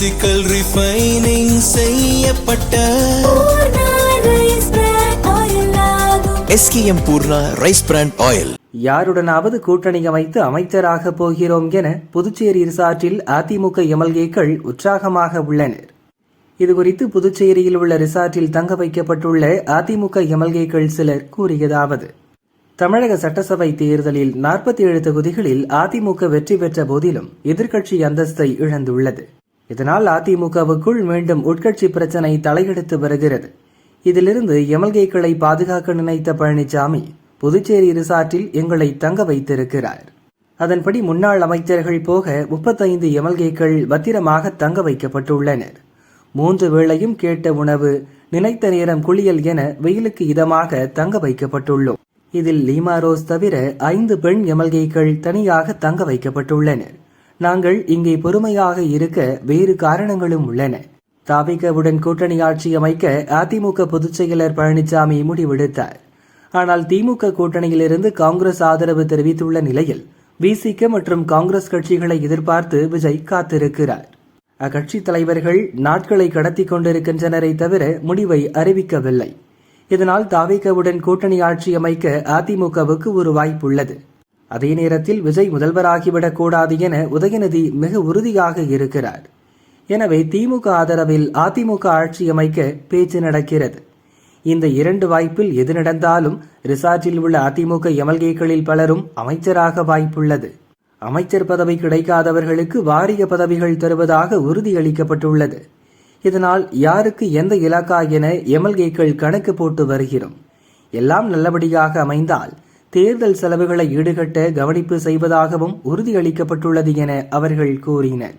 Physical refining செய்யப்பட்ட SKM Poorna rice brand oil. யாருடனாவது கூட்டணி அமைத்து அமைச்சராக போகிறோம் என புதுச்சேரி ரிசார்ட்டில் அதிமுக எம்எல்ஏக்கள் உற்சாகமாக உள்ளனர். இதுகுறித்து புதுச்சேரியில் உள்ள ரிசார்ட்டில் தங்க வைக்கப்பட்டுள்ள அதிமுக எம்எல்ஏக்கள் சிலர் கூறியதாவது: தமிழக சட்டசபை தேர்தலில் 47 தொகுதிகளில் அதிமுக வெற்றி பெற்ற போதிலும் எதிர்க்கட்சி அந்தஸ்தை இழந்துள்ளது. இதனால் அதிமுகவுக்குள் மீண்டும் உட்கட்சி பிரச்சினை தலையெடுத்து வருகிறது. இதிலிருந்து எம்எல்ஏக்களை பாதுகாக்க நினைத்த பழனிசாமி புதுச்சேரி ரிசார்ட்டில் எங்களை தங்க வைத்திருக்கிறார். அதன்படி முன்னாள் அமைச்சர்கள் போக 35 எம்எல்ஏக்கள் பத்திரமாக தங்க வைக்கப்பட்டுள்ளனர். 3 வேளையும் கேட்ட உணவு, நினைத்த நேரம் குளியல் என வெயிலுக்கு இதமாக தங்க வைக்கப்பட்டுள்ளோம். இதில் லீமா ரோஸ் தவிர 5 பெண் எம்எல்ஏக்கள் தனியாக தங்க வைக்கப்பட்டுள்ளனர். நாங்கள் இங்கே பொறுமையாக இருக்க வேறு காரணங்களும் உள்ளன. தாவிகவுடன் கூட்டணி ஆட்சி அமைக்க அதிமுக பொதுச் செயலர் பழனிசாமி முடிவெடுத்தார். ஆனால் திமுக கூட்டணியிலிருந்து காங்கிரஸ் ஆதரவு தெரிவித்துள்ள நிலையில் விசிக மற்றும் காங்கிரஸ் கட்சிகளை எதிர்பார்த்து விஜய் காத்திருக்கிறார். அக்கட்சி தலைவர்கள் நாட்களை கடத்தி கொண்டிருக்கின்றனரை தவிர முடிவை அறிவிக்கவில்லை. இதனால் தாவிகவுடன் கூட்டணி ஆட்சி அமைக்க அதிமுகவுக்கு ஒரு வாய்ப்புள்ளது. அதே நேரத்தில் விஜய் முதல்வராகிவிடக் கூடாது என உதயநிதி மிக உறுதியாக இருக்கிறார். எனவே திமுக ஆதரவில் அதிமுக ஆட்சி அமைக்க பேச்சு நடக்கிறது. இந்த 2 வாய்ப்பில் எது நடந்தாலும் ரிசார்ட்டில் உள்ள அதிமுக எம்எல்ஏக்களில் பலரும் அமைச்சராக வாய்ப்புள்ளது. அமைச்சர் பதவி கிடைக்காதவர்களுக்கு வாரிய பதவிகள் தருவதாக உறுதியளிக்கப்பட்டுள்ளது. இதனால் யாருக்கு எந்த இலாக்கா என எம்எல்ஏக்கள் கணக்கு போட்டு வருகிறோம். எல்லாம் நல்லபடியாக அமைந்தால் தேர்தல் செலவுகளை ஈடுகட்ட கவனிப்பு செய்வதாகவும் உறுதியளிக்கப்பட்டுள்ளது என அவர்கள் கூறினர்.